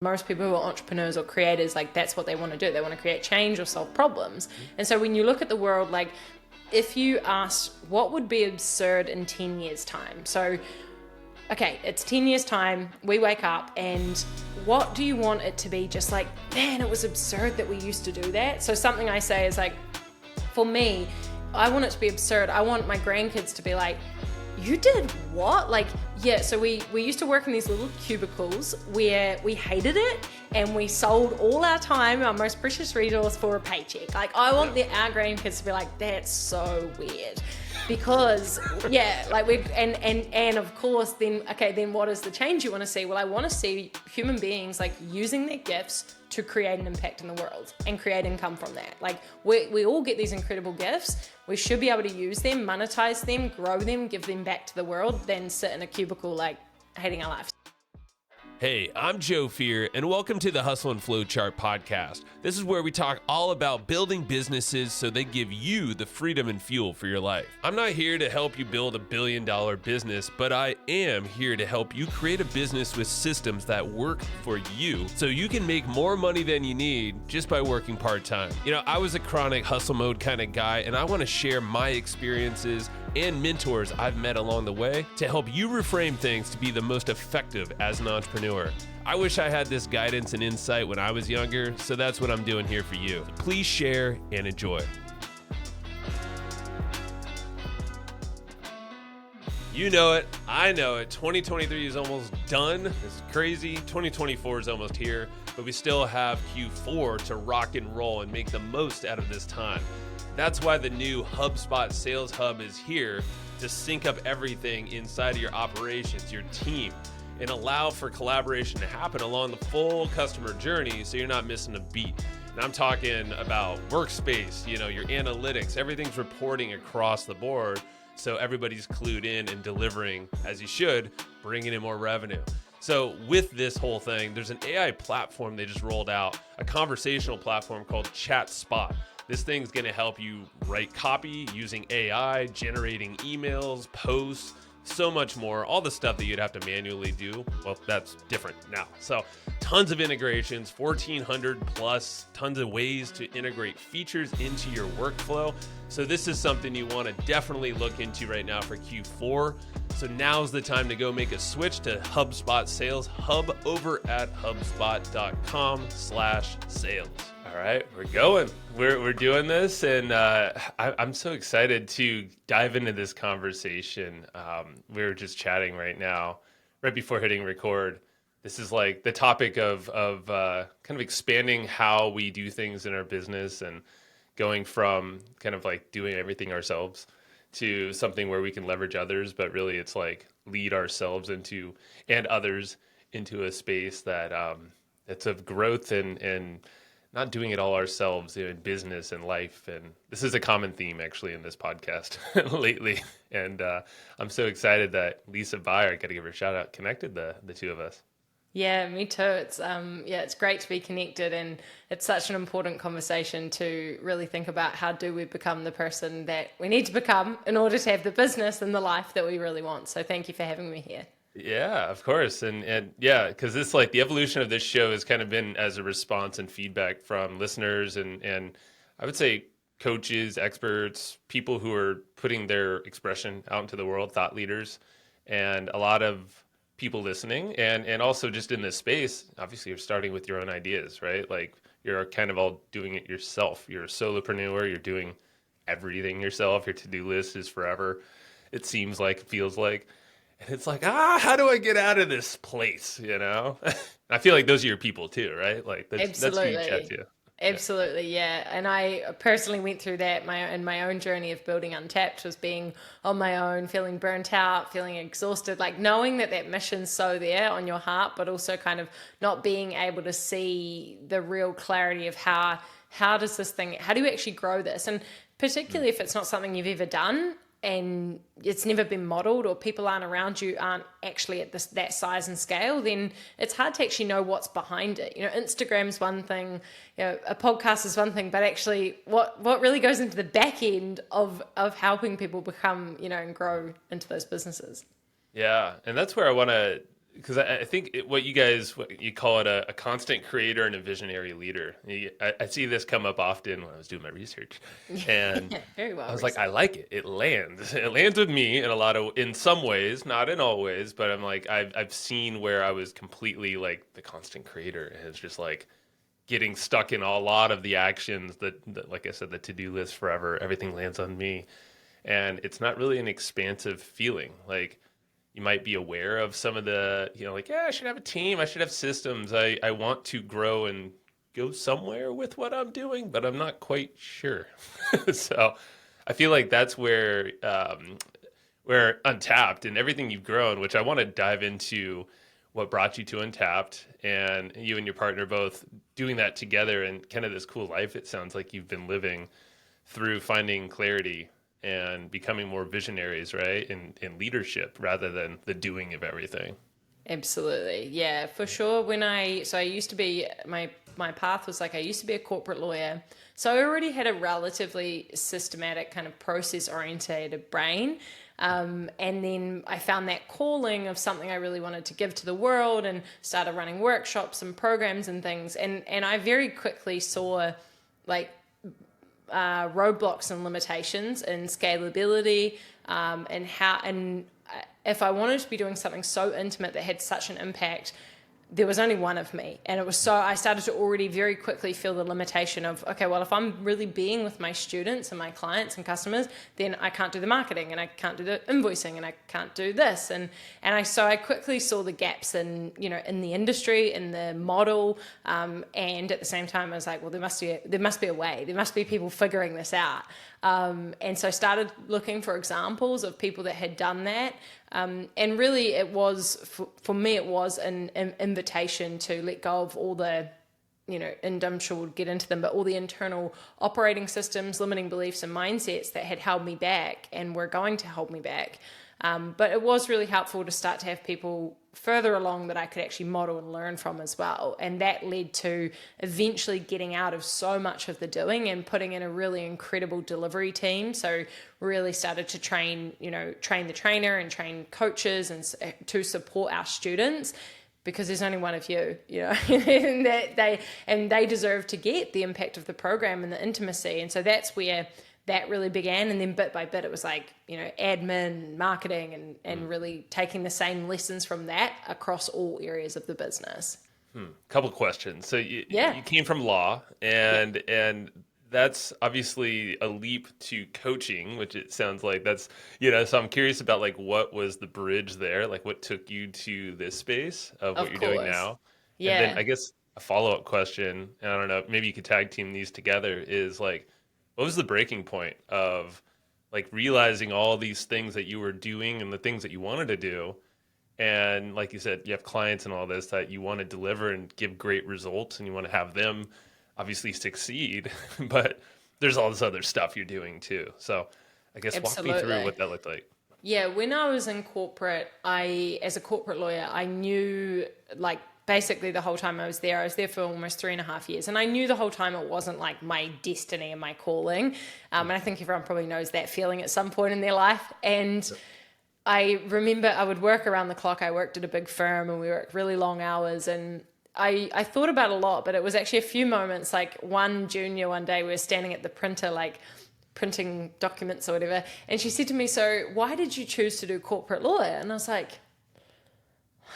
Most people who are entrepreneurs or creators, like that's what they want to do. They want to create change or solve problems. And so when you look at the world, like if you asked what would be absurd in 10 years time. So, okay, it's 10 years time, we wake up and what do you want it to be? Just like, man, it was absurd that we used to do that. So something I say is like, for me, I want it to be absurd. I want my grandkids to be like, you did what? Like, yeah, so we used to work in these little cubicles where we hated it and we sold all our time, our most precious resource, for a paycheck. Like, I want our grandkids to be like, that's so weird. Because, yeah, like and of course, then what is the change you want to see? Well, I want to see human beings like using their gifts to create an impact in the world and create income from that. Like we all get these incredible gifts. We should be able to use them, monetize them, grow them, give them back to the world, than sit in a cubicle like hating our lives. Hey, I'm Joe Fier, and welcome to the Hustle and Flow Chart podcast. This is where we talk all about building businesses so they give you the freedom and fuel for your life. I'm not here to help you build $1 billion business, but I am here to help you create a business with systems that work for you so you can make more money than you need just by working part-time. You know, I was a chronic hustle mode kind of guy, and I want to share my experiences and mentors I've met along the way to help you reframe things to be the most effective as an entrepreneur. I wish I had this guidance and insight when I was younger, so that's what I'm doing here for you. Please share and enjoy. You know it, I know it. 2023 is almost done. It's crazy. 2024 is almost here, but we still have Q4 to rock and roll and make the most out of this time. That's why the new HubSpot Sales Hub is here to sync up everything inside of your operations, your team, and allow for collaboration to happen along the full customer journey so you're not missing a beat. And I'm talking about workspace, you know, your analytics, everything's reporting across the board so everybody's clued in and delivering as you should, bringing in more revenue. So with this whole thing, there's an AI platform they just rolled out, a conversational platform called ChatSpot. This thing's gonna help you write copy using AI, generating emails, posts, so much more, all the stuff that you'd have to manually do. Well, that's different now. So tons of integrations, 1,400 plus, tons of ways to integrate features into your workflow. So this is something you wanna definitely look into right now for Q4. So now's the time to go make a switch to HubSpot Sales Hub over at HubSpot.com/sales. All right, we're going. We're doing this, and I'm so excited to dive into this conversation. We were just chatting right now, right before hitting record. This is like the topic of kind of expanding how we do things in our business and going from kind of like doing everything ourselves to something where we can leverage others, but really it's like lead ourselves into and others into a space that it's of growth and not doing it all ourselves in business and life. And this is a common theme actually in this podcast lately. And I'm so excited that Lisa Fier, I got to give her a shout out, connected the two of us. Yeah, me too. It's great to be connected, and it's such an important conversation to really think about how do we become the person that we need to become in order to have the business and the life that we really want. So thank you for having me here. Yeah, of course. And yeah, because this like the evolution of this show has kind of been as a response and feedback from listeners and I would say coaches, experts, people who are putting their expression out into the world, thought leaders, and a lot of people listening and also just in this space, obviously you're starting with your own ideas, right? Like you're kind of all doing it yourself. You're a solopreneur, you're doing everything yourself. Your to-do list is forever. It seems like, it feels like. And it's like, how do I get out of this place, you know? I feel like those are your people too, right? Like that's who you chat to. Absolutely, yeah. And I personally went through that in my own journey of building Untapped, was being on my own, feeling burnt out, feeling exhausted, like knowing that mission's so there on your heart, but also kind of not being able to see the real clarity of how do you actually grow this? And particularly if it's not something you've ever done, and it's never been modeled, or people aren't actually at that size and scale, then it's hard to actually know what's behind it. You know, Instagram's one thing, you know, a podcast is one thing, but actually what really goes into the back end of helping people become, you know, and grow into those businesses. Yeah. And that's where I want to because I think what you call it a constant creator and a visionary leader. I see this come up often when I was doing my research, and Very well I was like, I researched. like it. It lands. It lands with me in some ways, not in all ways, but I'm like, I've seen where I was completely like the constant creator, and it's just like getting stuck in a lot of the actions that like I said, the to-do list forever, everything lands on me. And it's not really an expansive feeling. Like you might be aware of some of the, like, yeah, I should have a team. I should have systems. I want to grow and go somewhere with what I'm doing, but I'm not quite sure. So I feel like that's where Untapped and everything you've grown, which I want to dive into what brought you to Untapped and you and your partner both doing that together and kind of this cool life it sounds like you've been living through finding clarity and becoming more visionaries, right? In leadership rather than the doing of everything. Absolutely. Yeah, for sure. I used to be, my path was like, I used to be a corporate lawyer. So I already had a relatively systematic kind of process orientated brain. And then I found that calling of something I really wanted to give to the world and started running workshops and programs and things. And I very quickly saw like roadblocks and limitations and scalability, and if I wanted to be doing something so intimate that had such an impact, there was only one of me. And I started to already very quickly feel the limitation of, okay, well, if I'm really being with my students and my clients and customers, then I can't do the marketing and I can't do the invoicing and I can't do this. So I quickly saw the gaps in the industry, in the model. And at the same time, I was like, well, there must be a way. There must be people figuring this out. And so I started looking for examples of people that had done that. And really it was, for me, it was an invitation to let go of all the, and I'm sure we'll get into them, but all the internal operating systems, limiting beliefs and mindsets that had held me back and were going to hold me back. But it was really helpful to start to have people further along that I could actually model and learn from as well. And that led to eventually getting out of so much of the doing and putting in a really incredible delivery team. So really started to train the trainer and train coaches and to support our students, because there's only one of you, and they deserve to get the impact of the program and the intimacy. And so that's where that really began. And then bit by bit, it was like, admin, marketing, and really taking the same lessons from that across all areas of the business. Couple questions. So you came from law and that's obviously a leap to coaching, which it sounds like that's, so I'm curious about like, what was the bridge there? Like what took you to this space of what you're doing now? Yeah. And then I guess a follow-up question, and I don't know, maybe you could tag team these together, is like, what was the breaking point of like realizing all these things that you were doing and the things that you wanted to do? And like you said, you have clients and all this that you want to deliver and give great results and you want to have them obviously succeed, but there's all this other stuff you're doing too. So I guess Absolutely. Walk me through what that looked like. Yeah, when I was in corporate, as a corporate lawyer, I knew like basically the whole time I was there for almost 3.5 years. And I knew the whole time it wasn't like my destiny and my calling. And I think everyone probably knows that feeling at some point in their life. And I remember I would work around the clock. I worked at a big firm and we worked really long hours, and I thought about it a lot, but it was actually a few moments, like one day we were standing at the printer, like printing documents or whatever. And she said to me, so why did you choose to do corporate law? And I was like,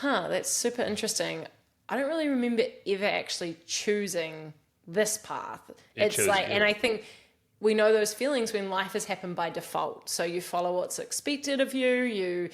that's super interesting. I don't really remember ever actually choosing this path. It's like, and I think we know those feelings when life has happened by default. So you follow what's expected of you. You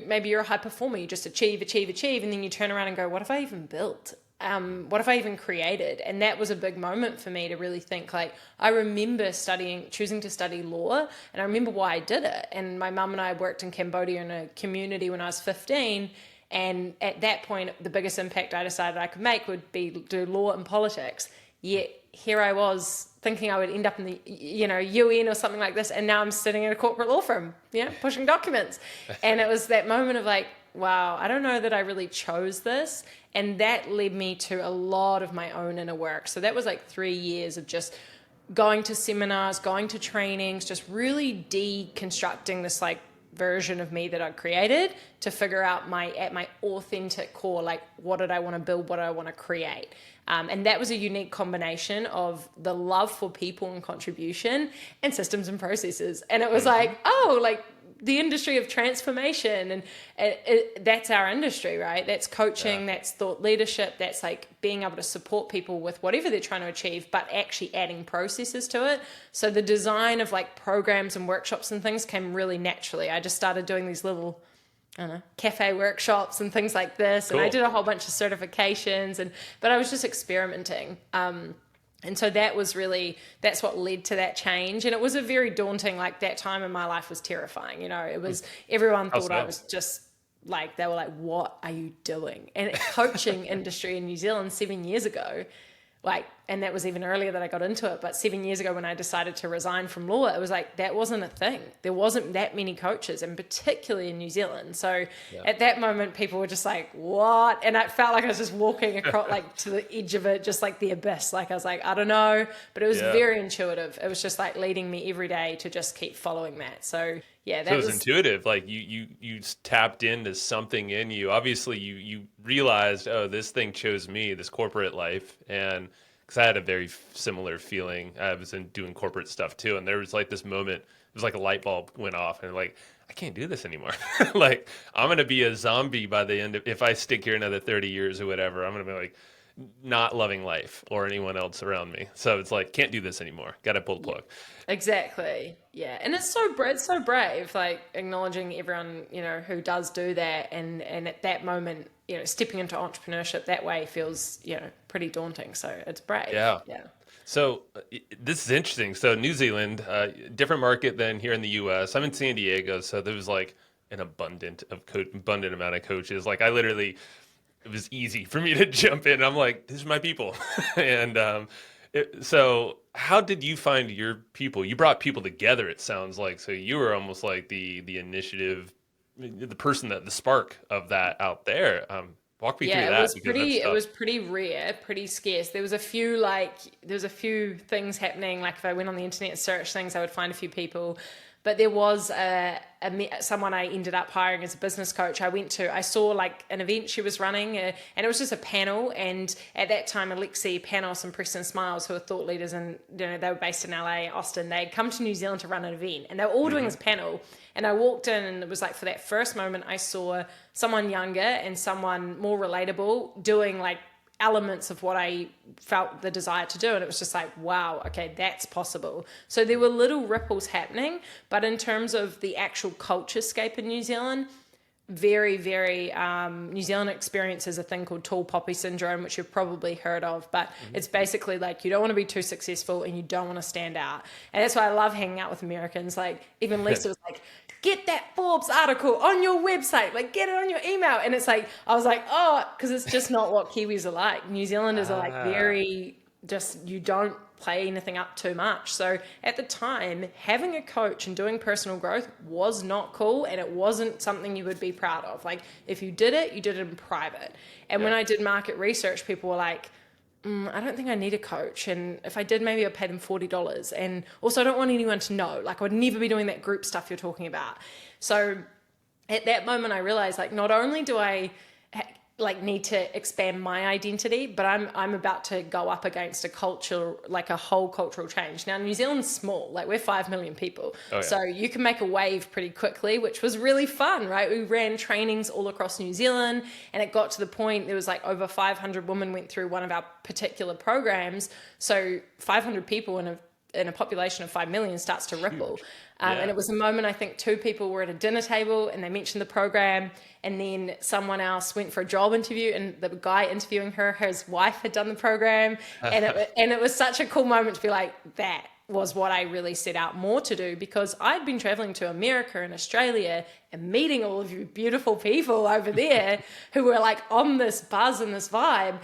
maybe you're a high performer. You just achieve, and then you turn around and go, what have I even built? What have I even created? And that was a big moment for me to really think. Like, I remember choosing to study law, and I remember why I did it. And my mum and I worked in Cambodia in a community when I was 15. And at that point, the biggest impact I decided I could make would be do law and politics. Yet here I was thinking I would end up in the UN or something like this, and now I'm sitting in a corporate law firm, pushing documents. And it was that moment of like, wow, I don't know that I really chose this. And that led me to a lot of my own inner work. So that was like 3 years of just going to seminars, going to trainings, just really deconstructing this like version of me that I'd created to figure out at my authentic core, like, what did I want to build, what did I want to create. And that was a unique combination of the love for people and contribution and systems and processes. And it was like, oh, like the industry of transformation. And that's our industry, right? That's coaching, that's thought leadership, that's like being able to support people with whatever they're trying to achieve, but actually adding processes to it. So the design of like programs and workshops and things came really naturally. I just started doing these little, I don't know, cafe workshops and things like this. Cool. And I did a whole bunch of certifications, but I was just experimenting. And so that's what led to that change. And it was a very daunting, like that time in my life was terrifying. You know, it was, everyone thought I was just like, they were like, what are you doing? And coaching industry in New Zealand 7 years ago, like, and that was even earlier that I got into it. But 7 years ago when I decided to resign from law, it was like, that wasn't a thing. There wasn't that many coaches, and particularly in New Zealand. So at that moment, people were just like, what? And I felt like I was just walking across, like to the edge of it, just like the abyss. Like I was like, I don't know, but it was very intuitive. It was just like leading me every day to just keep following that. So yeah, that was intuitive. Like you tapped into something in you. Obviously you realized, oh, this thing chose me, this corporate life. And because I had a very similar feeling. I was doing corporate stuff too. And there was like this moment, it was like a light bulb went off and like, I can't do this anymore. Like I'm going to be a zombie by the end of, if I stick here another 30 years or whatever, I'm going to be like not loving life or anyone else around me. So it's like, can't do this anymore. Got to pull the plug. Exactly. Yeah. And it's so brave, like acknowledging everyone, you know, who does do that. And at that moment, you know, stepping into entrepreneurship that way feels, you know, pretty daunting. So it's brave. Yeah. Yeah. So this is interesting. So New Zealand, different market than here in the US. I'm in San Diego. So there was like an abundant amount of coaches. Like it was easy for me to jump in. I'm like, these are my people. And so how did you find your people? You brought people together, it sounds like. So you were almost like the initiative, the person, the spark of that out there. Walk me through that. It was pretty rare, pretty scarce. There was a few things happening. Like if I went on the internet and searched things, I would find a few people. But there was someone I ended up hiring as a business coach. I saw like an event she was running, and it was just a panel. And at that time, Alexi Panos and Preston Smiles, who are thought leaders, and you know, they were based in LA, Austin. They'd come to New Zealand to run an event, and they were all doing this panel. And I walked in, and it was like for that first moment, I saw someone younger and someone more relatable doing like elements of what I felt the desire to do. And it was just like, wow, okay, that's possible. So there were little ripples happening, but in terms of the actual culture scape in New Zealand, very, very, New Zealand experiences a thing called tall poppy syndrome, which you've probably heard of, but it's basically like, you don't want to be too successful and you don't want to stand out. And that's why I love hanging out with Americans. Like even Lisa was like, get that Forbes article on your website, like get it on your email. And it's like, I was like, oh, because it's just not what Kiwis are like. New Zealanders are like very just, you don't play anything up too much. So at the time, having a coach and doing personal growth was not cool, and it wasn't something you would be proud of. Like if you did it, you did it in private. And when I did market research, people were like, I don't think I need a coach. And if I did, maybe I'd pay them $40. And also I don't want anyone to know, like I would never be doing that group stuff you're talking about. So at that moment I realized like, not only do I like need to expand my identity, but I'm about to go up against a culture, like a whole cultural change. Now, New Zealand's small, like we're 5 million people. So you can make a wave pretty quickly, which was really fun, right? We ran trainings all across New Zealand, and it got to the point, there was like over 500 women went through one of our particular programs. So 500 people in a population of 5 million starts to ripple. And it was a moment, I think 2 people were at a dinner table and they mentioned the program, and then someone else went for a job interview, and the guy interviewing her, his wife had done the program. And it was such a cool moment to be like, that was what I really set out more to do, because I'd been traveling to America and Australia and meeting all of you beautiful people over there who were like on this buzz and this vibe.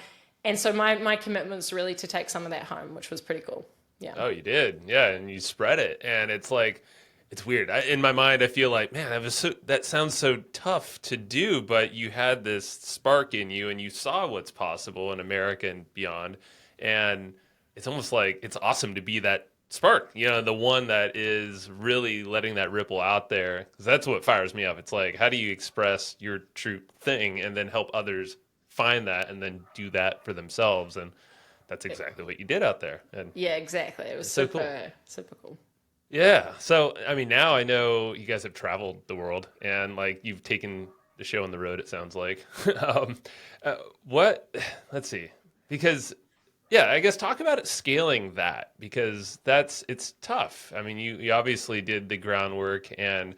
And so my commitment was really to take some of that home, which was pretty cool. Yeah. Oh, you did. Yeah. And you spread it. And it's like, it's weird. In my mind, I feel like, man, that sounds so tough to do, but you had this spark in you and you saw what's possible in America and beyond. And it's almost like it's awesome to be that spark, the one that is really letting that ripple out there. Because that's what fires me up. It's like, how do you express your true thing and then help others find that and then do that for themselves? And that's exactly what you did out there. And Yeah, exactly. It was so super, cool. super cool. Yeah. So, I mean, now I know you guys have traveled the world and like you've taken the show on the road, it sounds like. um, let's see, because yeah, I guess talk about it scaling that because it's tough. I mean, you obviously did the groundwork and,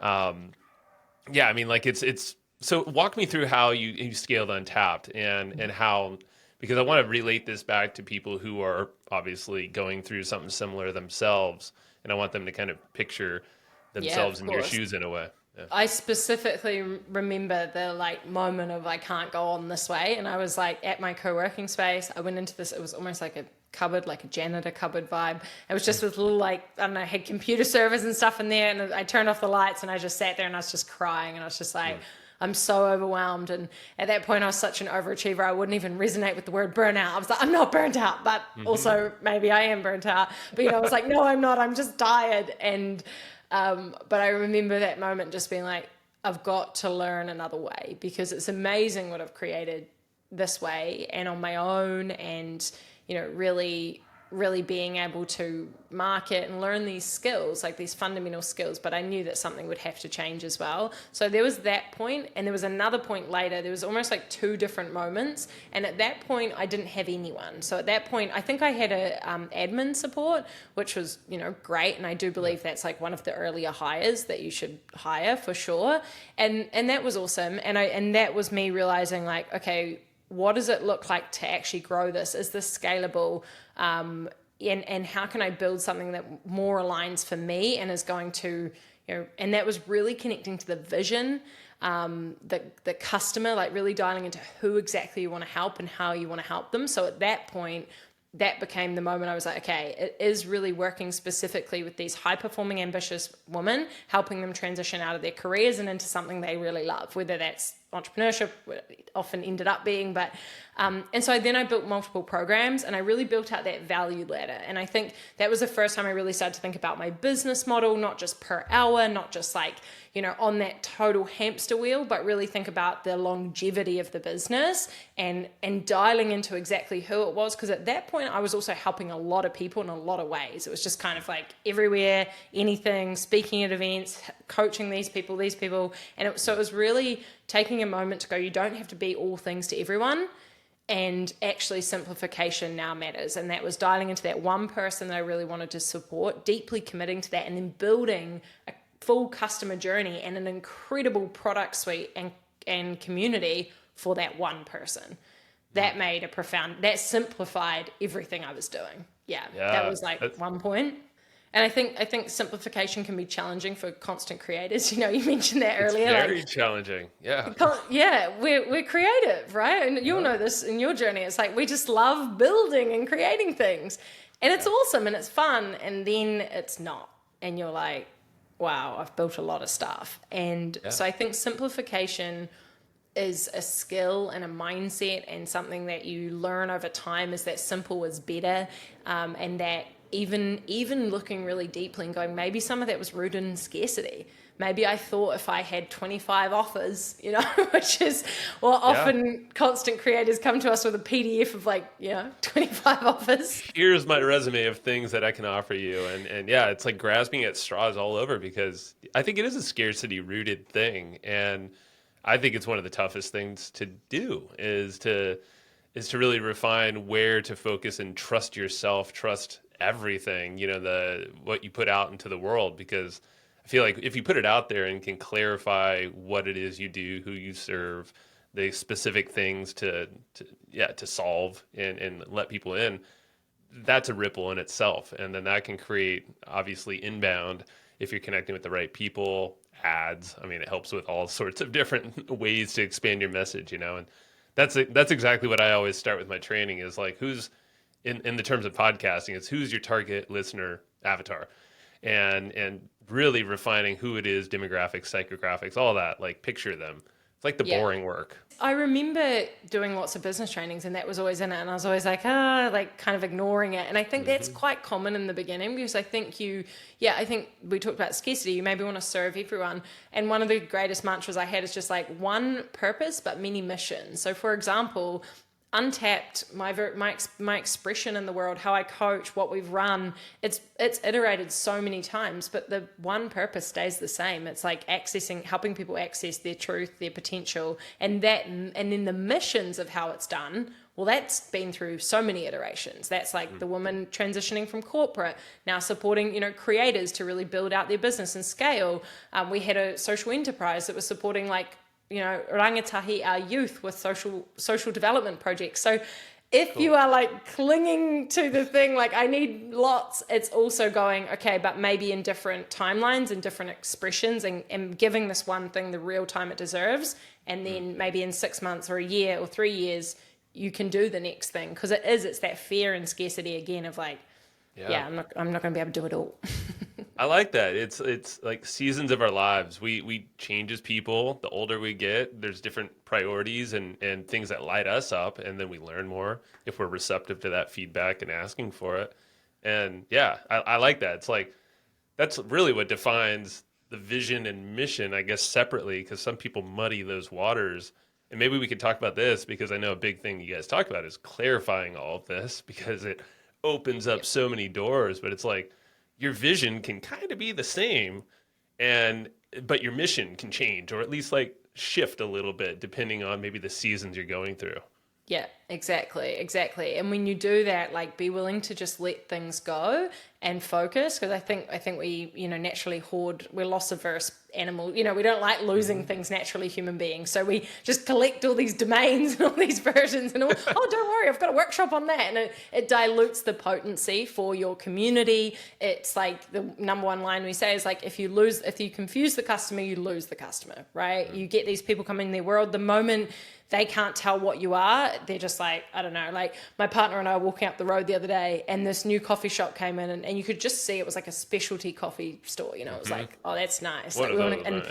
yeah, I mean, like it's, so walk me through how you scaled Untapped and how, because I want to relate this back to people who are obviously going through something similar themselves. And I want them to kind of picture themselves in your shoes in a way. Yeah. I specifically remember the like moment of I can't go on this way. And I was like at my co-working space. I went into this, it was almost like a cupboard, like a janitor cupboard vibe. It was just with little like, I don't know, had computer servers and stuff in there. And I turned off the lights and I just sat there and I was just crying. And I was just like, I'm so overwhelmed. And at that point, I was such an overachiever. I wouldn't even resonate with the word burnout. I was like, I'm not burnt out, but also maybe I am burnt out. But, I was like, no, I'm not. I'm just tired. And, but I remember that moment just being like, I've got to learn another way because it's amazing what I've created this way and on my own and, really being able to market and learn these skills, like these fundamental skills, but I knew that something would have to change as well. So there was that point, and there was another point later. There was almost like two different moments, and at that point, I didn't have anyone. So at that point, I think I had a admin support, which was, great, and I do believe that's like one of the earlier hires that you should hire for sure, and that was awesome, and that was me realizing like, okay, what does it look like to actually grow this? Is this scalable? And how can I build something that more aligns for me and is going to, and that was really connecting to the vision, the customer, like really dialing into who exactly you want to help and how you want to help them. So at that point, that became the moment I was like, okay, it is really working specifically with these high-performing, ambitious women, helping them transition out of their careers and into something they really love, whether that's entrepreneurship, it often ended up being, but and so then I built multiple programs and I really built out that value ladder. And I think that was the first time I really started to think about my business model, not just per hour, not just like, on that total hamster wheel, but really think about the longevity of the business and dialing into exactly who it was. Because at that point, I was also helping a lot of people in a lot of ways. It was just kind of like everywhere, anything, speaking at events, coaching these people. And so it was really taking a moment to go, you don't have to be all things to everyone. And actually simplification now matters. And that was dialing into that one person that I really wanted to support, deeply committing to that, and then building a full customer journey and an incredible product suite and community for that one person. That made that simplified everything I was doing. Yeah, that was like one point. And I think simplification can be challenging for constant creators. You mentioned that earlier. It's very challenging. Yeah. Yeah, we're creative, right? And you'll know this in your journey. It's like we just love building and creating things. And it's awesome and it's fun. And then it's not. And you're like, wow, I've built a lot of stuff. And so I think simplification is a skill and a mindset and something that you learn over time is that simple is better. And that even looking really deeply and going, maybe some of that was rooted in scarcity. Maybe I thought if I had 25 offers, which is, often constant creators come to us with a PDF of 25 offers. Here's my resume of things that I can offer you. And yeah, it's like grasping at straws all over because I think it is a scarcity rooted thing. And I think it's one of the toughest things to do is to really refine where to focus and trust yourself, trust everything, what you put out into the world, because I feel like if you put it out there and can clarify what it is you do, who you serve, the specific things to solve and let people in, that's a ripple in itself. And then that can create obviously inbound if you're connecting with the right people, ads. I mean, it helps with all sorts of different ways to expand your message, and that's exactly what I always start with my training is like, who's in the terms of podcasting, it's who's your target listener avatar and really refining who it is, demographics, psychographics, all that, like picture them, It's like the boring work. I remember doing lots of business trainings and that was always in it. And I was always like, like kind of ignoring it. And I think that's quite common in the beginning because I think I think we talked about scarcity. You maybe want to serve everyone. And one of the greatest mantras I had is just like one purpose, but many missions. So for example, Untapped, my expression in the world, how I coach, what we've run, it's iterated so many times, but the one purpose stays the same. It's like helping people access their truth, their potential, and then the missions of how it's done. Well, that's been through so many iterations. That's like the woman transitioning from corporate, now supporting, creators to really build out their business and scale. We had a social enterprise that was supporting rangatahi, our youth, with social development projects. So if you are like clinging to the thing, like I need lots, it's also going, okay, but maybe in different timelines and different expressions and giving this one thing the real time it deserves. And then maybe in 6 months or a year or 3 years, you can do the next thing. Because it's that fear and scarcity again of like, I'm not going to be able to do it all. I like that. It's like seasons of our lives. We change as people. The older we get, there's different priorities and things that light us up, and then we learn more if we're receptive to that feedback and asking for it. And I like that. It's like that's really what defines the vision and mission, I guess, separately, because some people muddy those waters. And maybe we could talk about this because I know a big thing you guys talk about is clarifying all of this because it opens up so many doors. But it's like, your vision can kind of be the same, but your mission can change or at least like shift a little bit depending on maybe the seasons you're going through. Yeah, exactly. And when you do that, like be willing to just let things go and focus, because I think we, naturally we're loss averse animal. We don't like losing things naturally, human beings. So we just collect all these domains and all these versions and don't worry, I've got a workshop on that. And it dilutes the potency for your community. It's like the number one line we say is like, if you confuse the customer, you lose the customer, right? Mm-hmm. You get these people coming in their world, the moment they can't tell what you are, they're just like, I don't know, like my partner and I were walking up the road the other day and this new coffee shop came in and you could just see it was like a specialty coffee store, it was like, oh, that's nice. Like, and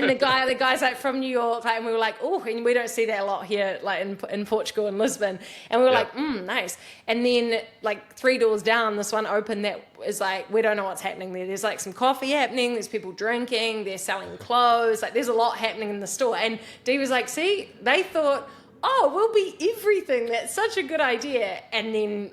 the guy's like from New York, like, and we were like, oh, and we don't see that a lot here, like in Portugal and Lisbon. And we were like, nice. And then like 3 doors down, this one opened that is like, we don't know what's happening there. There's like some coffee happening, there's people drinking, they're selling clothes, like there's a lot happening in the store. And Dee was like, see, they thought, oh, we'll be everything. That's such a good idea. And then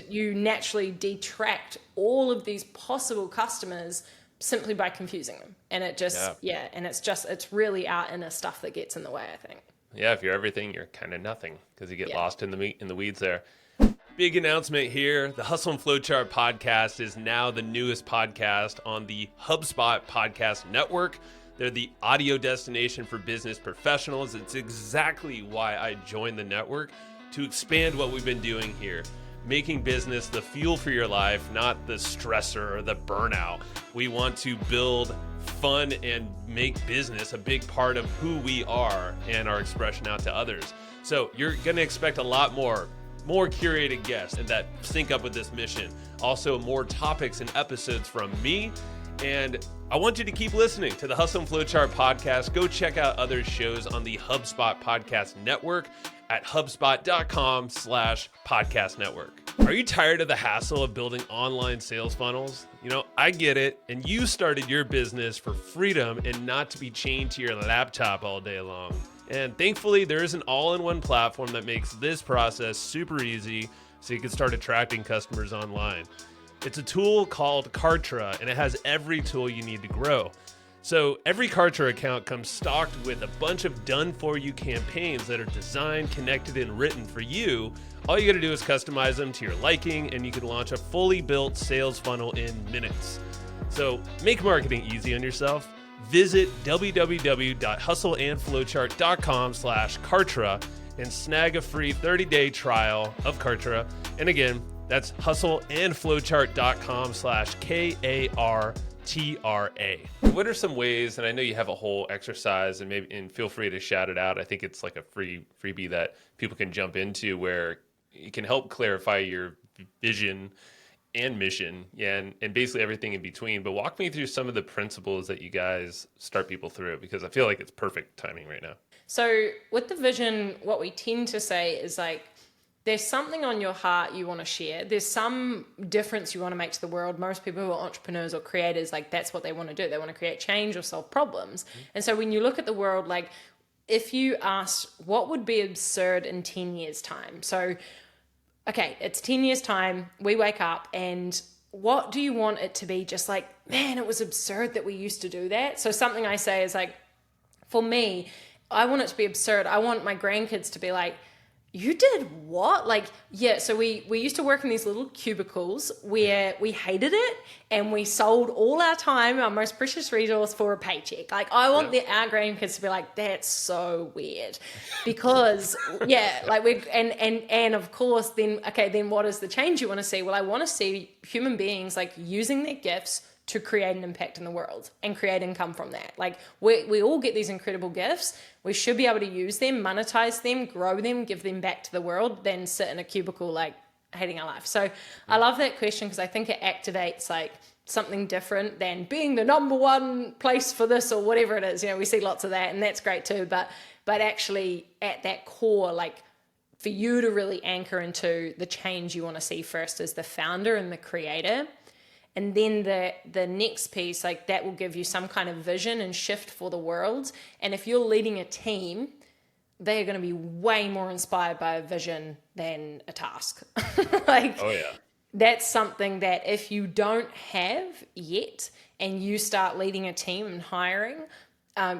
you naturally detract all of these possible customers simply by confusing them. And it just, and it's really our inner stuff that gets in the way, I think. Yeah, if you're everything, you're kind of nothing because you get lost in the weeds there. Big announcement here. The Hustle and Flowchart podcast is now the newest podcast on the HubSpot podcast network. They're the audio destination for business professionals. It's exactly why I joined the network, to expand what we've been doing here, making business the fuel for your life, not the stressor or the burnout. We want to build fun and make business a big part of who we are and our expression out to others. So you're going to expect a lot more curated guests and that sync up with this mission. Also more topics and episodes from me. And I want you to keep listening to the Hustle and Flowchart podcast. Go check out other shows on the HubSpot podcast network at hubspot.com/podcast network. Are you tired of the hassle of building online sales funnels? I get it. And you started your business for freedom and not to be chained to your laptop all day long. And thankfully, there is an all-in-one platform that makes this process super easy so you can start attracting customers online. It's a tool called Kartra, and it has every tool you need to grow. So every Kartra account comes stocked with a bunch of done-for-you campaigns that are designed, connected, and written for you. All you got to do is customize them to your liking, and you can launch a fully built sales funnel in minutes. So make marketing easy on yourself. Visit www.hustleandflowchart.com/Kartra and snag a free 30-day trial of Kartra. And again, that's hustleandflowchart.com/KARTRA. What are some ways, and I know you have a whole exercise and feel free to shout it out. I think it's like a freebie that people can jump into where you can help clarify your vision and mission, yeah, and basically everything in between. But walk me through some of the principles that you guys start people through, because I feel like it's perfect timing right now. So with the vision, what we tend to say is like, there's something on your heart you want to share. There's some difference you want to make to the world. Most people who are entrepreneurs or creators, like that's what they want to do. They want to create change or solve problems. And so when you look at the world, like if you asked what would be absurd in 10 years time. So, okay, it's 10 years time. We wake up and what do you want it to be? Just like, man, it was absurd that we used to do that. So something I say is like, for me, I want it to be absurd. I want my grandkids to be like, you did what? Like, yeah, so we used to work in these little cubicles where we hated it and we sold all our time, our most precious resource, for a paycheck. Like, I want our grandkids to be like, that's so weird. Because, yeah, like and of course, then what is the change you want to see? Well, I want to see human beings like using their gifts to create an impact in the world and create income from that. Like we all get these incredible gifts. We should be able to use them, monetize them, grow them, give them back to the world, than sit in a cubicle like hating our life. So I love that question because I think it activates like something different than being the number one place for this or whatever it is. You know, we see lots of that and that's great too. But actually at that core, like for you to really anchor into the change you want to see first as the founder and the creator. And then the next piece, like that will give you some kind of vision and shift for the world. And if you're leading a team, they are going to be way more inspired by a vision than a task. Like, oh yeah, that's something that if you don't have yet and you start leading a team and hiring,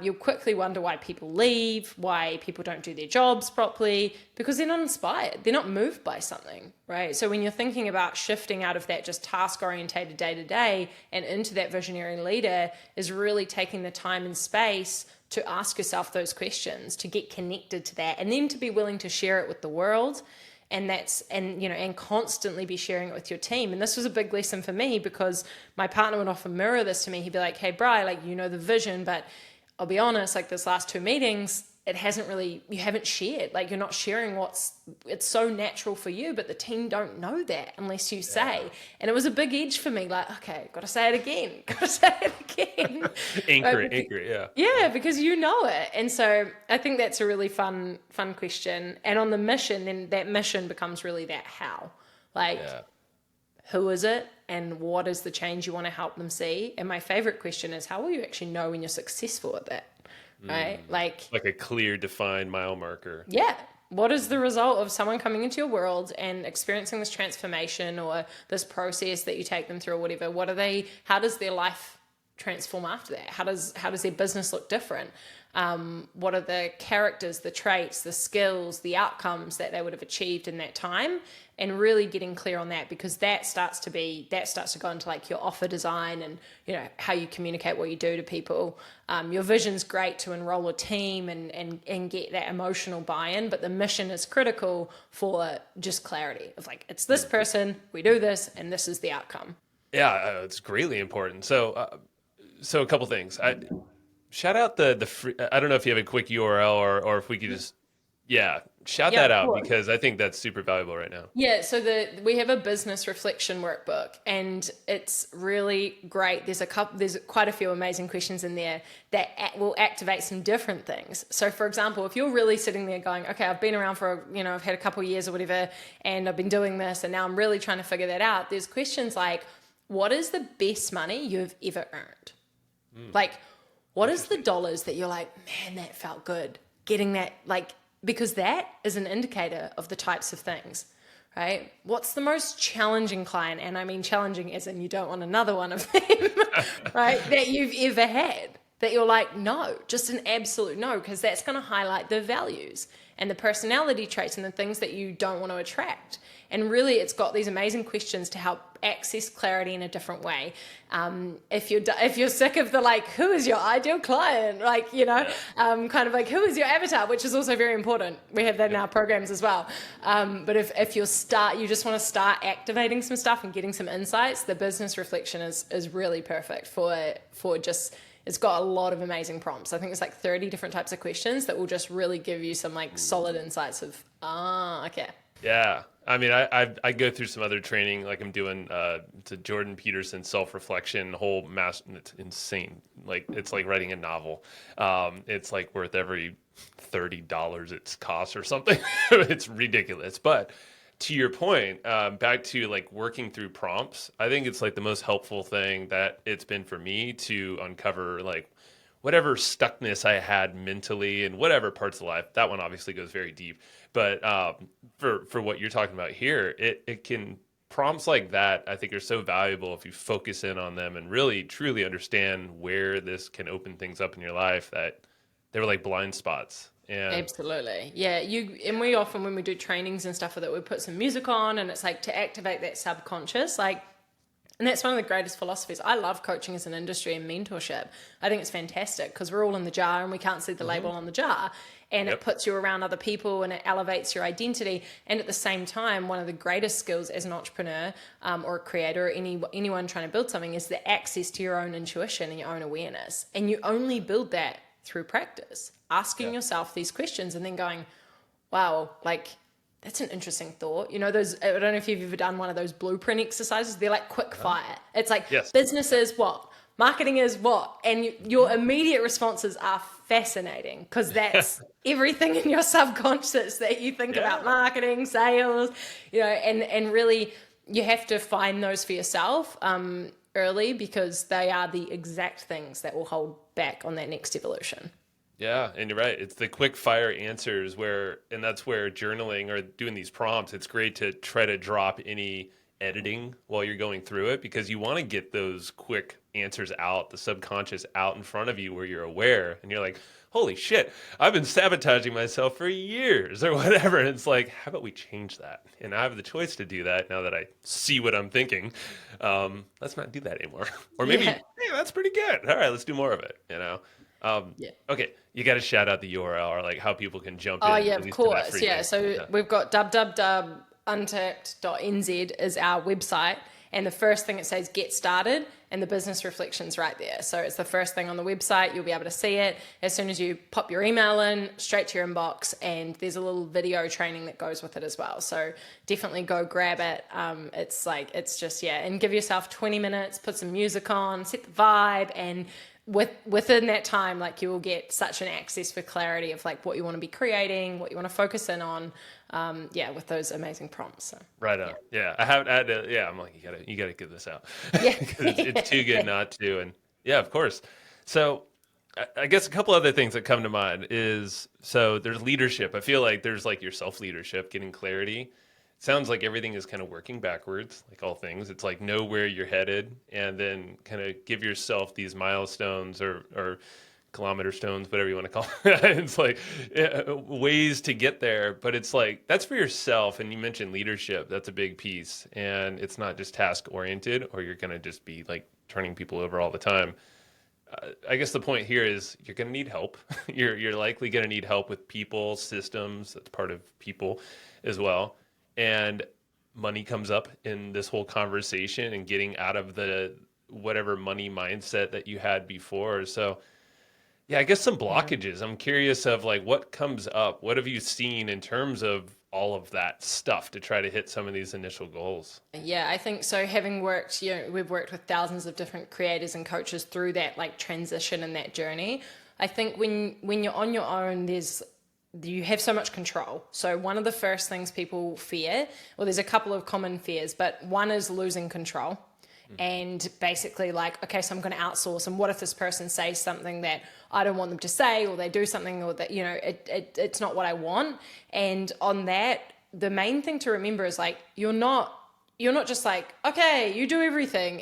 you'll quickly wonder why people leave, why people don't do their jobs properly, because they're not inspired. They're not moved by something, right? So when you're thinking about shifting out of that just task-orientated day-to-day and into that visionary leader, is really taking the time and space to ask yourself those questions, to get connected to that, and then to be willing to share it with the world. And constantly be sharing it with your team. And this was a big lesson for me because my partner would often mirror this to me. He'd be like, hey, Bri, like, you know the vision, but I'll be honest, like this last 2 meetings, you haven't shared, like you're not sharing it's so natural for you, but the team don't know that unless you say. And it was a big edge for me, like, okay, got to say it again. Anchor it, yeah. Yeah, because you know it. And so I think that's a really fun question. And on the mission, then that mission becomes really that how. Like, who is it? And what is the change you want to help them see? And my favorite question is, how will you actually know when you're successful at that? Right? Like a clear, defined mile marker. Yeah. What is the result of someone coming into your world and experiencing this transformation or this process that you take them through or whatever? How does their life transform after that? How does their business look different? What are the characters, the traits, the skills, the outcomes that they would have achieved in that time? And really getting clear on that, because that starts to go into like your offer design and, you know, how you communicate what you do to people. Your vision's great to enroll a team and get that emotional buy-in, but the mission is critical for just clarity of like, it's this person, we do this, and this is the outcome. Yeah, it's greatly important. So a couple things. Shout out the free, I don't know if you have a quick URL or if we could just, shout that out, because I think that's super valuable right now. Yeah, so we have a business reflection workbook and it's really great. There's quite a few amazing questions in there that will activate some different things. So for example, if you're really sitting there going, okay, I've been around for, I've had a couple of years or whatever, and I've been doing this and now I'm really trying to figure that out. There's questions like, what is the best money you've ever earned? Like, what is the dollars that you're like, man, that felt good? Getting that, like, because that is an indicator of the types of things, right? What's the most challenging client? And I mean challenging as in you don't want another one of them, right? That you've ever had, that you're like, no, just an absolute no, because that's going to highlight the values and the personality traits and the things that you don't want to attract. And really, it's got these amazing questions to help access clarity in a different way. If you're sick of the like, who is your ideal client? Like, kind of like, who is your avatar? Which is also very important. We have that in our programs as well. But if you just want to start activating some stuff and getting some insights, the business reflection is really perfect for just. It's got a lot of amazing prompts. I think it's like 30 different types of questions that will just really give you some like solid insights of, okay. Yeah. I mean, I go through some other training, like I'm doing it's a Jordan Peterson self-reflection whole mass. It's insane. Like it's like writing a novel. It's like worth every $30 it's cost or something. It's ridiculous. But to your point, back to like working through prompts, I think it's like the most helpful thing that it's been for me to uncover like whatever stuckness I had mentally and whatever parts of life. That one obviously goes very deep. But for what you're talking about here, it can prompts like that I think are so valuable if you focus in on them and really truly understand where this can open things up in your life that they were like blind spots. And Absolutely. Yeah, and we often when we do trainings and stuff with it, we put some music on and it's like to activate that subconscious, like, and that's one of the greatest philosophies. I love coaching as an industry and mentorship. I think it's fantastic because we're all in the jar and we can't see the label on the jar. And it puts you around other people and it elevates your identity. And at the same time, one of the greatest skills as an entrepreneur or a creator or anyone trying to build something is the access to your own intuition and your own awareness. And you only build that through practice, asking yourself these questions and then going, wow, like, that's an interesting thought. You know, those, I don't know if you've ever done one of those blueprint exercises. They're like quick fire. It's like business is what? Marketing is what? And your immediate responses are fascinating because that's everything in your subconscious that you think about marketing, sales, you know, and really you have to find those for yourself early because they are the exact things that will hold back on that next evolution. yeah, and you're right. It's the quick fire answers and that's where journaling or doing these prompts, it's great to try to drop any editing while you're going through it because you want to get those quick answers out, the subconscious out in front of you where you're aware and you're like, holy shit, I've been sabotaging myself for years or whatever. And it's like, how about we change that? And I have the choice to do that now that I see what I'm thinking. Let's not do that anymore. Or maybe, hey, that's pretty good. All right, let's do more of it, you know? Okay, you got to shout out the URL or like how people can jump in. Oh, yeah, of course. Yeah, so we've got www.untapped.nz is our website. And the first thing it says, get started, and the business reflection's right there. So it's the first thing on the website. You'll be able to see it as soon as you pop your email in, straight to your inbox, and there's a little video training that goes with it as well. So definitely go grab it. It's just, and give yourself 20 minutes, put some music on, set the vibe, and within that time, like you will get such an access for clarity of like what you want to be creating, what you want to focus in on, with those amazing prompts. So, right on. Yeah. I have had to, I'm like, you gotta get this out. Yeah. it's too good not to. And yeah, of course. So I guess a couple other things that come to mind is, so there's leadership. I feel like there's like your self-leadership, getting clarity. Sounds like everything is kind of working backwards, like all things. It's like know where you're headed and then kind of give yourself these milestones or kilometer stones, whatever you want to call it. It's like ways to get there. But it's like that's for yourself. And you mentioned leadership. That's a big piece. And it's not just task oriented or you're going to just be like turning people over all the time. I guess the point here is you're going to need help. You're likely going to need help with people, systems. That's part of people as well. And money comes up in this whole conversation and getting out of the whatever money mindset that you had before. So, I guess some blockages. I'm curious of like what comes up. What have you seen in terms of all of that stuff to try to hit some of these initial goals? Yeah, I think so. Having worked, we've worked with thousands of different creators and coaches through that like transition and that journey. I think when you're on your own, you have so much control. So one of the first things people fear, well, there's a couple of common fears, but one is losing control. And basically like, okay, so I'm going to outsource. And what if this person says something that I don't want them to say, or they do something or that, it's not what I want. And on that, the main thing to remember is like, you're not just like, okay, you do everything.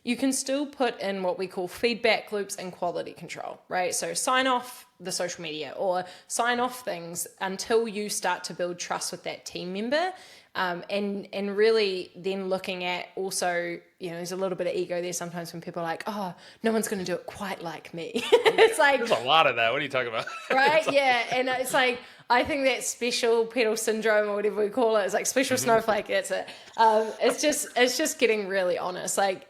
You can still put in what we call feedback loops and quality control, right? So sign off the social media or sign off things until you start to build trust with that team member. And really then looking at also, there's a little bit of ego there sometimes when people are like, oh, no one's going to do it quite like me. It's like, there's a lot of that. What are you talking about? Right. Yeah. And it's like, I think that special pedal syndrome or whatever we call it is like special snowflake. That's it. It's just getting really honest. Like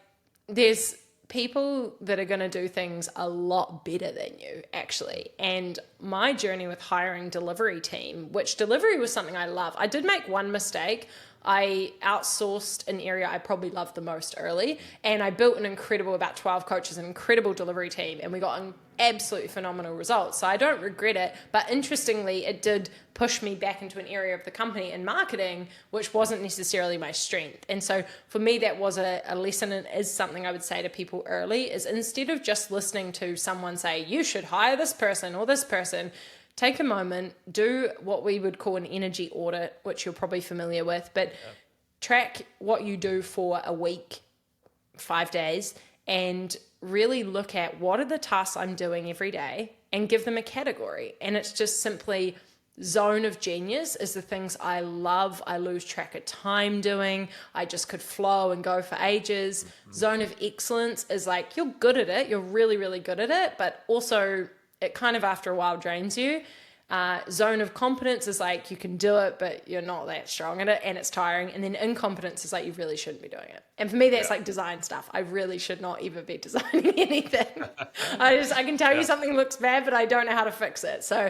there's people that are going to do things a lot better than you actually. And my journey with hiring delivery team, which delivery was something I love. I did make one mistake I outsourced an area I probably loved the most early, and I built about 12 coaches, an incredible delivery team, and we got an absolutely phenomenal results. So I don't regret it, but interestingly, it did push me back into an area of the company in marketing, which wasn't necessarily my strength. And so for me, that was a lesson, and is something I would say to people early, is instead of just listening to someone say, you should hire this person or this person, take a moment, do what we would call an energy audit, which you're probably familiar with, but track what you do for a week, 5 days, and really look at what are the tasks I'm doing every day and give them a category. And it's just simply zone of genius is the things I love, I lose track of time doing, I just could flow and go for ages. Zone of excellence is like, you're good at it, you're really, really good at it, but also it kind of after a while drains you. Zone of competence is like, you can do it, but you're not that strong at it and it's tiring. And then incompetence is like, you really shouldn't be doing it. And for me, that's like design stuff. I really should not ever be designing anything. I can tell you something looks bad, but I don't know how to fix it. So,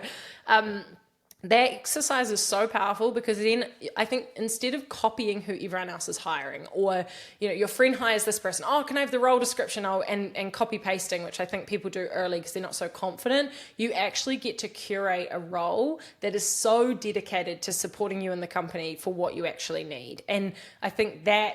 that exercise is so powerful, because then I think instead of copying who everyone else is hiring, or your friend hires this person, oh, can I have the role description? And copy pasting, which I think people do early because they're not so confident. You actually get to curate a role that is so dedicated to supporting you in the company for what you actually need. And I think that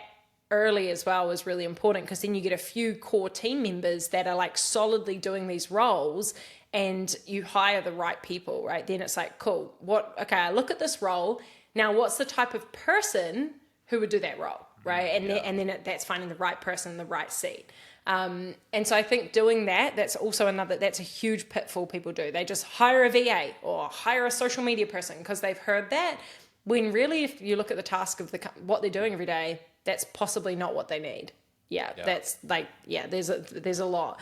early as well is really important, because then you get a few core team members that are like solidly doing these roles, and you hire the right people, right? Then it's like, cool, I look at this role. Now, what's the type of person who would do that role, right? And then that's finding the right person in the right seat. And so I think doing that's also that's a huge pitfall people do. They just hire a VA or hire a social media person because they've heard that, when really, if you look at the task of what they're doing every day, that's possibly not what they need. That's like, there's a lot.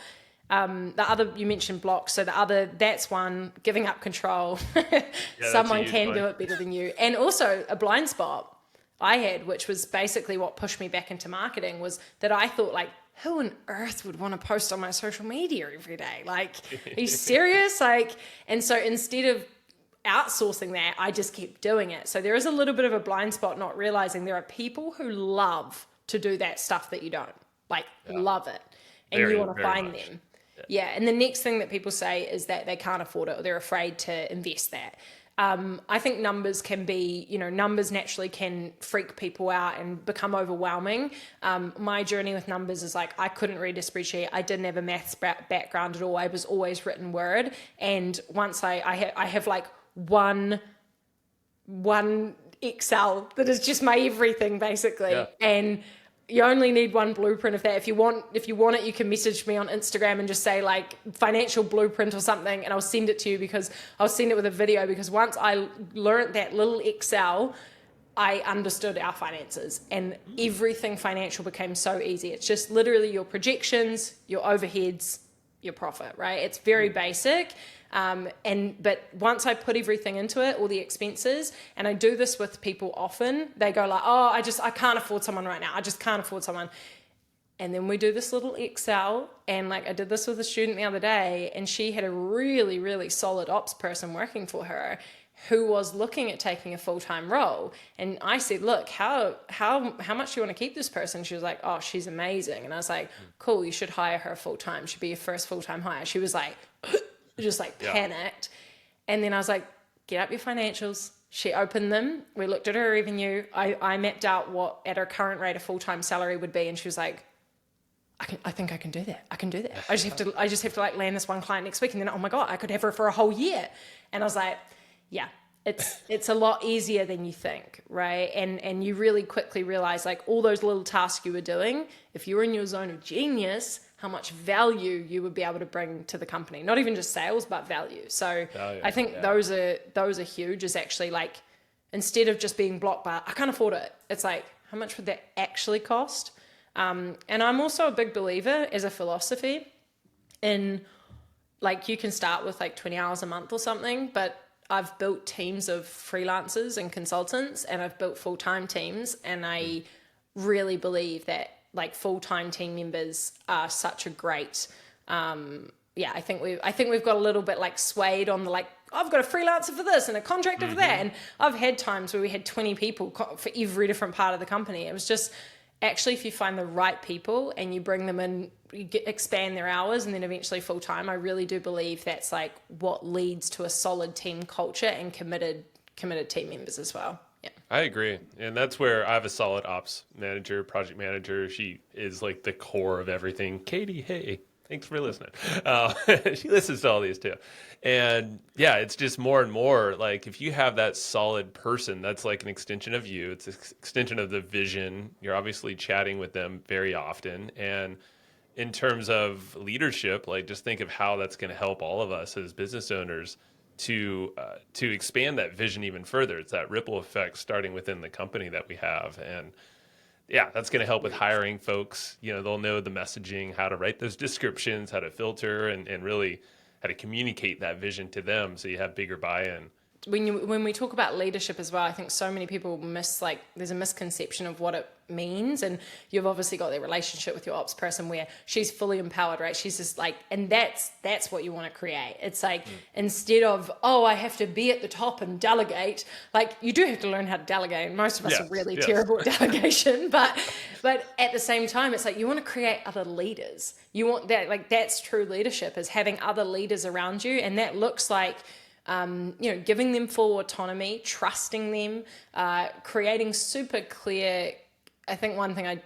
The other, you mentioned blocks. So that's one, giving up control. Someone can do it better than you. And also a blind spot I had, which was basically what pushed me back into marketing, was that I thought like, who on earth would want to post on my social media every day? Like, are you serious? And so instead of outsourcing that, I just kept doing it. So there is a little bit of a blind spot, not realizing there are people who love to do that stuff that you don't love it. And you want to find them. Yeah. And the next thing that people say is that they can't afford it, or they're afraid to invest that. I think numbers naturally can freak people out and become overwhelming. My journey with numbers is like, I couldn't read a spreadsheet. I didn't have a maths background at all. I was always written word. And once I have like one Excel that is just my everything, basically. Yeah. And you only need one blueprint of that. If you want it, you can message me on Instagram and just say like financial blueprint or something, and I'll send it to you, because I'll send it with a video, because once I learned that little Excel, I understood our finances, and everything financial became so easy. It's just literally your projections, your overheads, your profit, right? It's very basic. But once I put everything into it, all the expenses, and I do this with people often, they go like, oh, I can't afford someone right now. I just can't afford someone. And then we do this little Excel, and like I did this with a student the other day, and she had a really, really solid ops person working for her who was looking at taking a full-time role. And I said, look, how much do you want to keep this person? She was like, oh, she's amazing. And I was like, cool, you should hire her full-time. She'd be your first full-time hire. She was like, just like panicked. And then I was like, get up your financials. She opened them. We looked at her revenue. I mapped out what at her current rate a full-time salary would be. And she was like, I think I can do that. I can do that. I just have to like land this one client next week. And then, oh my God, I could have her for a whole year. And I was like, yeah, it's a lot easier than you think, right? And you really quickly realize like all those little tasks you were doing, if you were in your zone of genius, how much value you would be able to bring to the company. Not even just sales, but value. So I think those are huge, is actually like, instead of just being blocked by, I can't afford it. It's like, how much would that actually cost? And I'm also a big believer as a philosophy in like, you can start with like 20 hours a month or something, but I've built teams of freelancers and consultants, and I've built full-time teams. And I really believe that like full-time team members are such a great, I think we've got a little bit like swayed on the like I've got a freelancer for this and a contractor for that. And I've had times where we had 20 people for every different part of the company. It was just, actually, if you find the right people and you bring them in, you expand their hours and then eventually full time, I really do believe that's like what leads to a solid team culture and committed team members as well. Yeah. I agree. And that's where I have a solid ops manager, project manager. She is like the core of everything. Katie, hey, thanks for listening. She listens to all these too. And yeah, it's just more and more like if you have that solid person, that's like an extension of you. It's an extension of the vision. You're obviously chatting with them very often. And in terms of leadership, like just think of how that's going to help all of us as business owners to expand that vision even further. It's that ripple effect starting within the company that we have. And yeah, that's going to help with hiring folks. You know, they'll know the messaging, how to write those descriptions, how to filter, and really how to communicate that vision to them so you have bigger buy-in. When we talk about leadership as well, I think so many people there's a misconception of what it means. And you've obviously got that relationship with your ops person where she's fully empowered, right? She's just like, and that's what you want to create. It's like, instead of, oh, I have to be at the top and delegate, like you do have to learn how to delegate. And most of us are really terrible at delegation, but at the same time, it's like, you want to create other leaders. You want that, like that's true leadership, is having other leaders around you. And that looks like, giving them full autonomy, trusting them, creating super clear. I think one thing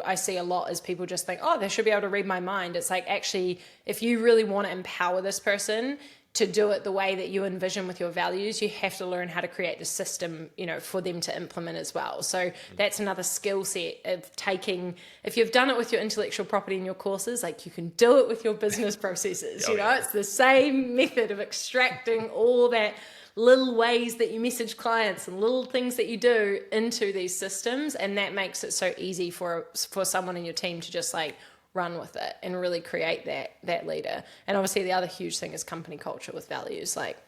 I see a lot is people just think, oh, they should be able to read my mind. It's like, actually, if you really want to empower this person to do it the way that you envision with your values, you have to learn how to create the system, for them to implement as well. So that's another skill set of taking, if you've done it with your intellectual property in your courses, like you can do it with your business processes, It's the same method of extracting all that little ways that you message clients and little things that you do into these systems. And that makes it so easy for someone in your team to just like run with it and really create that leader. And obviously the other huge thing is company culture with values. Like,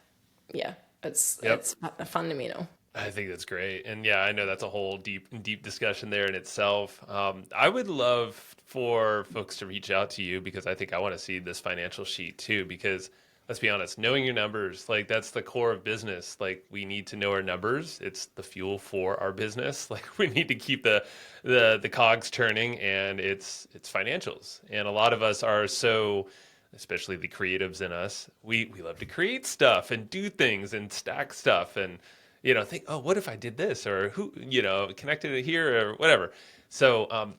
yeah, it's a fundamental. I think that's great. And yeah, I know that's a whole deep discussion there in itself. I would love for folks to reach out to you because I think I want to see this financial sheet too, because let's be honest, knowing your numbers, like that's the core of business. Like we need to know our numbers. It's the fuel for our business. Like we need to keep the cogs turning, and it's financials. And a lot of us are so, especially the creatives in us, we love to create stuff and do things and stack stuff and, think, oh, what if I did this, or who, connected it here or whatever. So,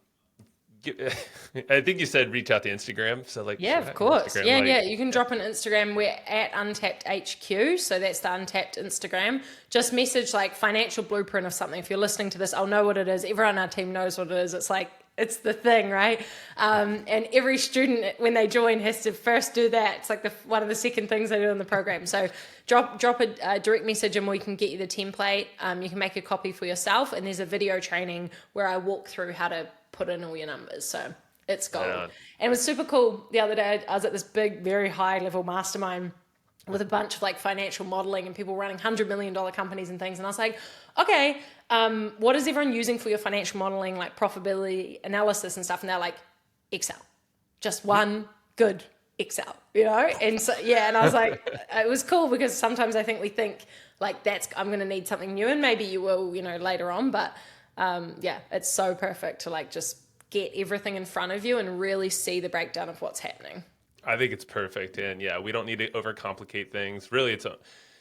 I think you said reach out to Instagram. So like, yeah, of course. Yeah. You can drop an Instagram. We're at Untapped HQ. So that's the Untapped Instagram. Just message like financial blueprint or something. If you're listening to this, I'll know what it is. Everyone on our team knows what it is. It's like, it's the thing, right? And every student when they join has to first do that. It's like one of the second things they do in the program. So drop a direct message and we can get you the template. You can make a copy for yourself. And there's a video training where I walk through how to put in all your numbers. So it's gold. And it was super cool. The other day, I was at this big, very high level mastermind with a bunch of like financial modeling and people running $100 million companies and things. And I was like, okay, what is everyone using for your financial modeling, like profitability analysis and stuff? And they're like, Excel, just one good Excel, And so, yeah. And I was like, it was cool because sometimes I think we think like I'm going to need something new, and maybe you will, later on. But it's so perfect to like just get everything in front of you and really see the breakdown of what's happening. I think it's perfect. And yeah, we don't need to overcomplicate things. Really,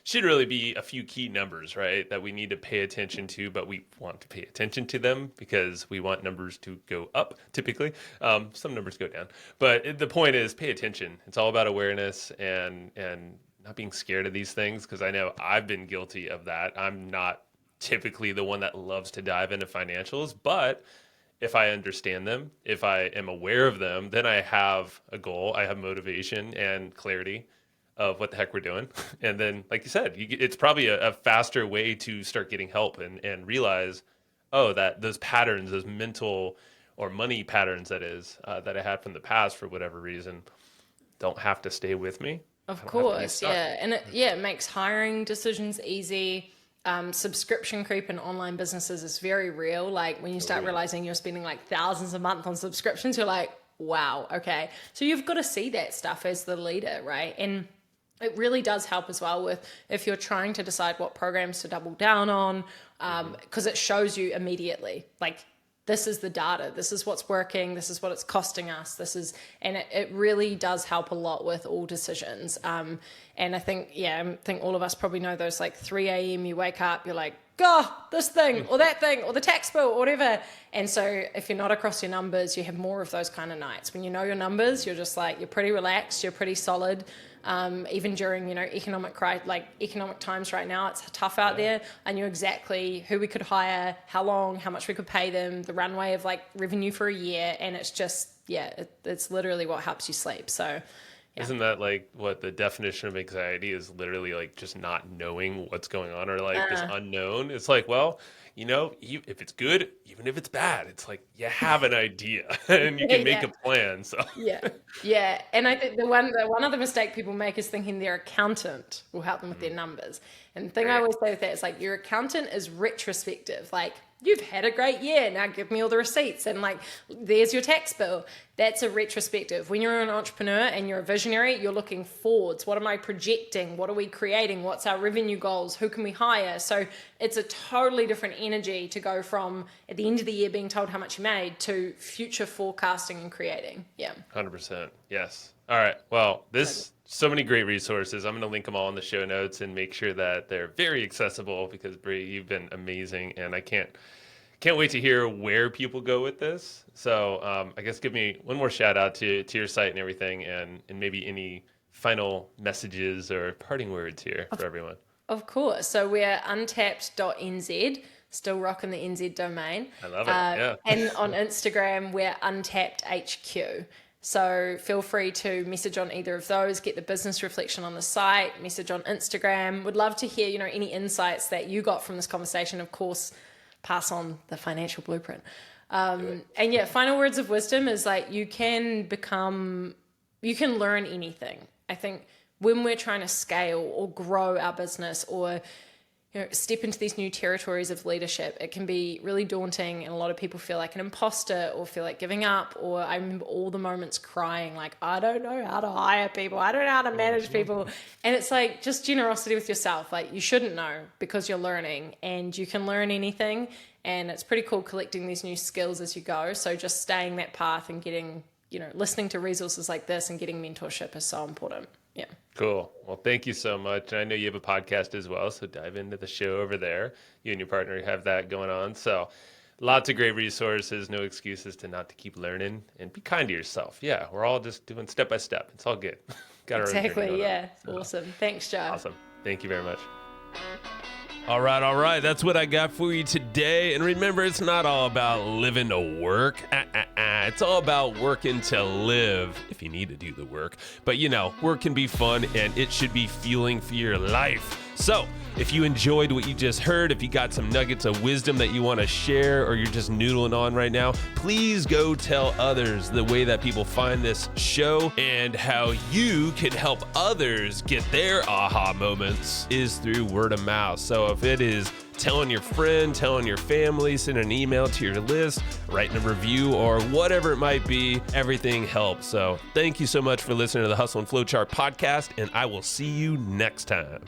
should really be a few key numbers, right, that we need to pay attention to, but we want to pay attention to them because we want numbers to go up typically. Some numbers go down. But the point is pay attention. It's all about awareness and not being scared of these things, because I know I've been guilty of that. I'm not typically the one that loves to dive into financials, but if I understand them, if I am aware of them, then I have a goal, I have motivation and clarity of what the heck we're doing. And then, like you said, it's probably a faster way to start getting help and realize, oh, that those patterns, those mental or money patterns that I had from the past for whatever reason, don't have to stay with me. Of course, yeah. And it makes hiring decisions easy. Subscription creep in online businesses is very real. Like when you start realizing you're spending like thousands a month on subscriptions, you're like, wow, okay. So you've got to see that stuff as the leader, right? And It really does help as well with if you're trying to decide what programs to double down on, because it shows you immediately, like, this is the data, this is what's working, this is what it's costing us, and it really does help a lot with all decisions. And I think all of us probably know those, like 3 a.m. you wake up, you're like, this thing or that thing or the tax bill or whatever. And so if you're not across your numbers, you have more of those kind of nights. When you know your numbers, you're just like, you're pretty relaxed, you're pretty solid. Even during, economic times right now, it's tough out there. I knew exactly who we could hire, how long, how much we could pay them, the runway of like revenue for a year. And it's just, it's literally what helps you sleep. So yeah. Isn't that like what the definition of anxiety is? Literally like just not knowing what's going on, or like this unknown. It's like, well, if it's good, even if it's bad, it's like you have an idea and you can make a plan. So yeah. And I think the one other mistake people make is thinking their accountant will help them with their numbers. And the thing I always say with that is like, your accountant is retrospective. Like, you've had a great year, now give me all the receipts, and like, there's your tax bill. That's a retrospective. When you're an entrepreneur and you're a visionary, you're looking forwards. What am I projecting? What are we creating? What's our revenue goals? Who can we hire? So it's a totally different energy to go from at the end of the year being told how much you made to future forecasting and creating. 100%. Yes. All right. Well, so many great resources. I'm going to link them all in the show notes and make sure that they're very accessible, because Bri, you've been amazing, and I can't wait to hear where people go with this. So I guess give me one more shout out to your site and everything, and maybe any final messages or parting words here for everyone. Of course. So we're untapped.nz, still rocking the NZ domain. I love it. And on Instagram, we're untappedhq. So feel free to message on either of those, get the business reflection on the site, message on Instagram. Would love to hear, any insights that you got from this conversation. Of course, pass on the financial blueprint. And final words of wisdom is like, you can learn anything. I think when we're trying to scale or grow our business or step into these new territories of leadership, it can be really daunting, and a lot of people feel like an imposter or feel like giving up. Or I remember all the moments crying, like, I don't know how to hire people, I don't know how to manage people. And it's like, just generosity with yourself. Like, you shouldn't know, because you're learning, and you can learn anything, and it's pretty cool collecting these new skills as you go. So just staying that path and getting, listening to resources like this and getting mentorship is so important. Yeah. Cool. Well, thank you so much. And I know you have a podcast as well, so dive into the show over there. You and your partner have that going on. So lots of great resources, no excuses to keep learning, and be kind to yourself. Yeah, we're all just doing step by step. It's all good. Got exactly. Yeah. Awesome. Thanks, Joe. Awesome. Thank you very much. All right. That's what I got for you today. And remember, it's not all about living to work. It's all about working to live, if you need to do the work. But work can be fun, and it should be fueling for your life. So if you enjoyed what you just heard, if you got some nuggets of wisdom that you want to share, or you're just noodling on right now, please go tell others. The way that people find this show and how you can help others get their aha moments is through word of mouth. So if it is telling your friend, telling your family, sending an email to your list, writing a review, or whatever it might be, everything helps. So thank you so much for listening to the Hustle and Flowchart podcast, and I will see you next time.